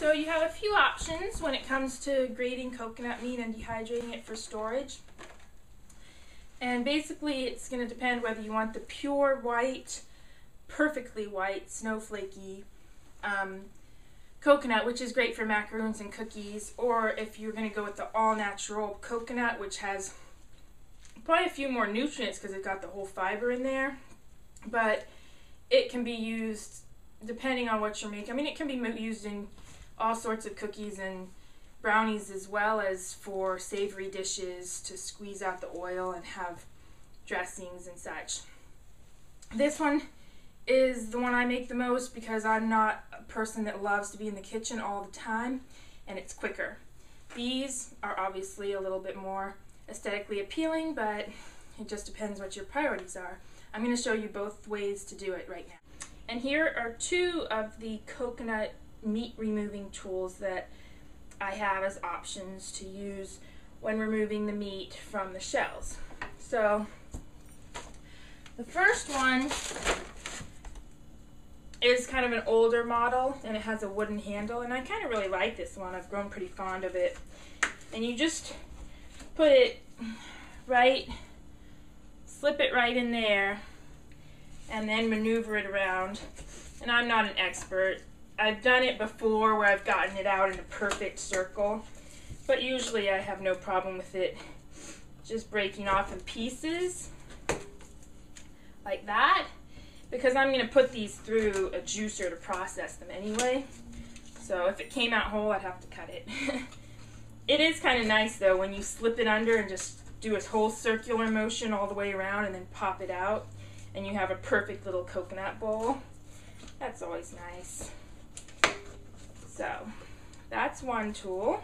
So you have a few options when it comes to grating coconut meat and dehydrating it for storage. And basically it's going to depend whether you want the pure white, perfectly white, snowflakey coconut, which is great for macaroons and cookies, or if you're going to go with the all-natural coconut, which has probably a few more nutrients because it's got the whole fiber in there, but it can be used depending on what you're making. I mean, it can be used in all sorts of cookies and brownies, as well as for savory dishes to squeeze out the oil and have dressings and such. This one is the one I make the most because I'm not a person that loves to be in the kitchen all the time, and it's quicker. These are obviously a little bit more aesthetically appealing, but it just depends what your priorities are. I'm going to show you both ways to do it right now. And here are two of the coconut meat removing tools that I have as options to use when removing the meat from the shells. So the first one is kind of an older model, and it has a wooden handle, and I kind of really like this one. I've grown pretty fond of it. And you just put it right, slip it right in there, and then maneuver it around. And I'm not an expert. I've done it before where I've gotten it out in a perfect circle, but usually I have no problem with it just breaking off in pieces like that, because I'm going to put these through a juicer to process them anyway. So if it came out whole, I'd have to cut it. It is kind of nice though when you slip it under and just do a whole circular motion all the way around and then pop it out, and you have a perfect little coconut bowl. That's always nice. So that's one tool.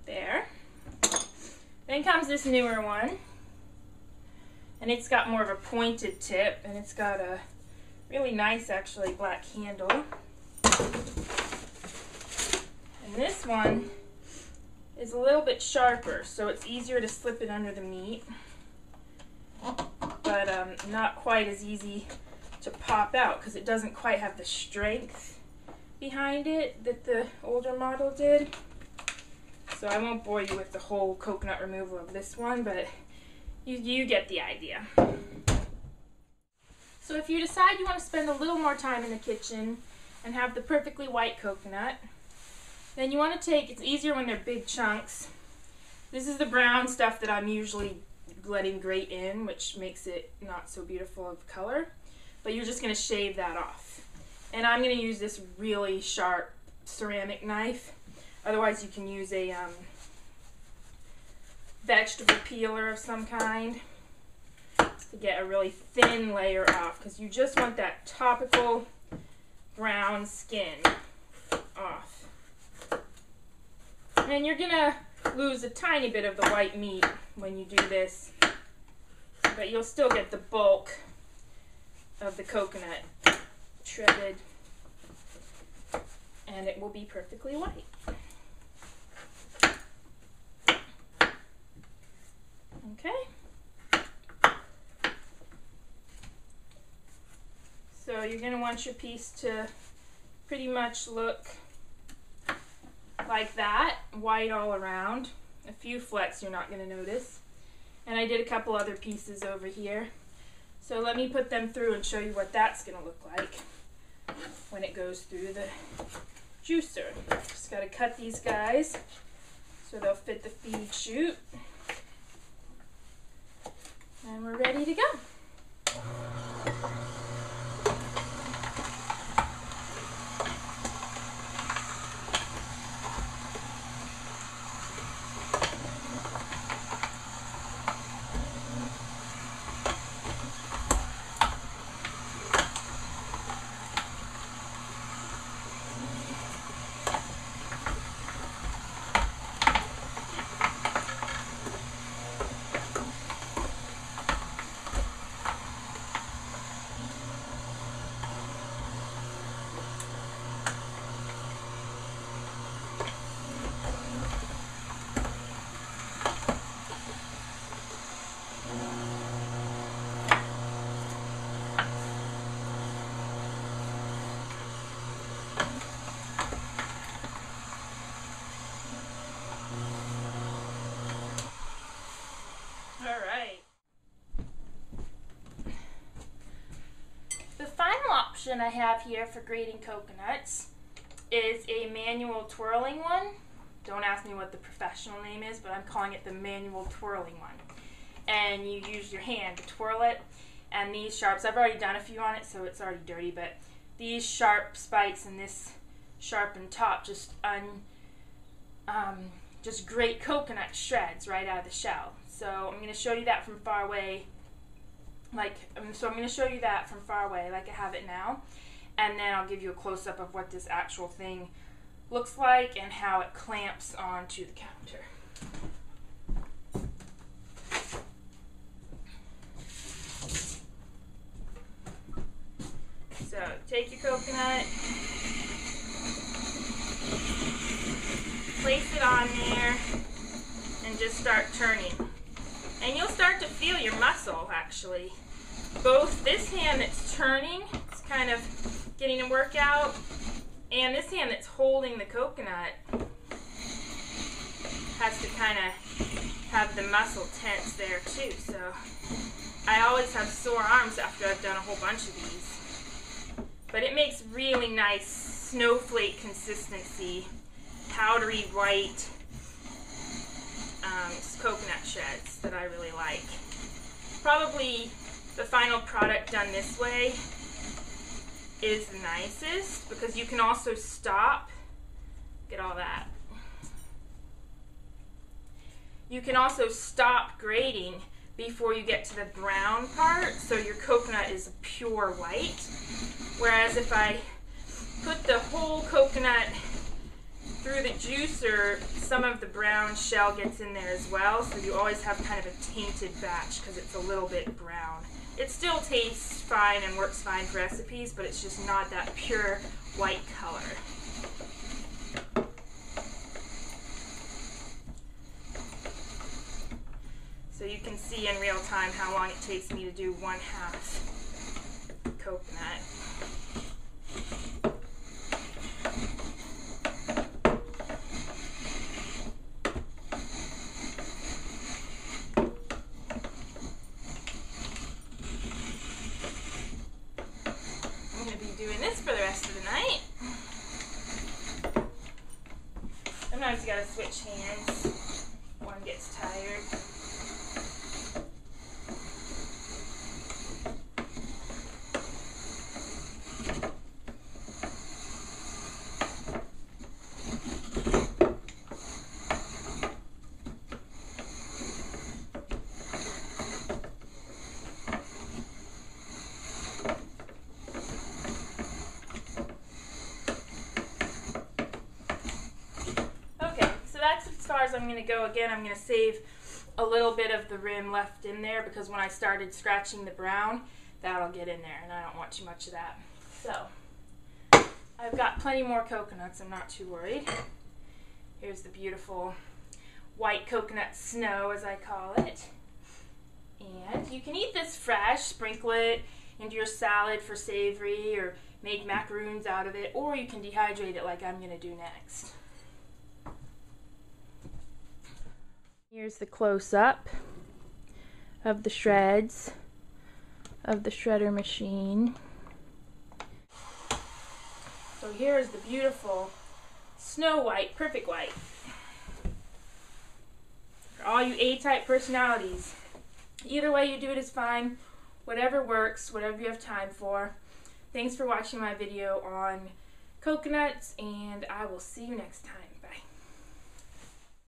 There. Then comes this newer one. And it's got more of a pointed tip, and it's got a really nice, actually, black handle. And this one is a little bit sharper, so it's easier to slip it under the meat, but not quite as easy to pop out because it doesn't quite have the strength behind it that the older model did. So I won't bore you with the whole coconut removal of this one, but you get the idea. So if you decide you want to spend a little more time in the kitchen and have the perfectly white coconut, then you want to take, it's easier when they're big chunks. This is the brown stuff that I'm usually letting grate in, which makes it not so beautiful of color, but you're just going to shave that off. And I'm going to use this really sharp ceramic knife. Otherwise you can use a vegetable peeler of some kind to get a really thin layer off, because you just want that topical brown skin off. And you're gonna lose a tiny bit of the white meat when you do this, but you'll still get the bulk of the coconut shredded, and it will be perfectly white. Okay, so you're going to want your piece to pretty much look like that, white all around. A few flecks you're not going to notice. And I did a couple other pieces over here. So let me put them through and show you what that's going to look like when it goes through the juicer. Just got to cut these guys so they'll fit the feed chute. And we're ready to go. option I have here for grating coconuts is a manual twirling one. Don't ask me what the professional name is, but I'm calling it the manual twirling one. And you use your hand to twirl it. And these sharps, I've already done a few on it, so it's already dirty, but these sharp spikes and this sharpened top just grate coconut shreds right out of the shell. So I'm going to show you that from far away, like I have it now, and then I'll give you a close-up of what this actual thing looks like and how it clamps onto the counter. So take your coconut, place it on there, and just start turning. And you'll start to feel your muscle, actually. Both this hand that's turning, it's kind of getting a workout, and this hand that's holding the coconut has to kind of have the muscle tense there too. So I always have sore arms after I've done a whole bunch of these. But it makes really nice snowflake consistency, powdery white coconut shreds that I really like. Probably the final product done this way is the nicest because you can also stop. Get all that. You can also stop grating before you get to the brown part, so your coconut is pure white. Whereas if I put the whole coconut through the juicer, some of the brown shell gets in there as well, so you always have kind of a tainted batch because it's a little bit brown. It still tastes fine and works fine for recipes, but it's just not that pure white color. So you can see in real time how long it takes me to do 1/2 coconut. I'm going to be doing this for the rest of the night. Sometimes you got to switch hands. One gets tired. As far as I'm going to go. Again, I'm going to save a little bit of the rim left in there because when I started scratching the brown, that'll get in there and I don't want too much of that. So I've got plenty more coconuts, I'm not too worried. Here's the beautiful white coconut snow, as I call it. And you can eat this fresh, sprinkle it into your salad for savory or make macaroons out of it, or you can dehydrate it like I'm going to do next. Here's the close-up of the shreds of the shredder machine. So here's the beautiful snow white, perfect white. For all you A-type personalities, either way you do it is fine. Whatever works, whatever you have time for. Thanks for watching my video on coconuts, and I will see you next time.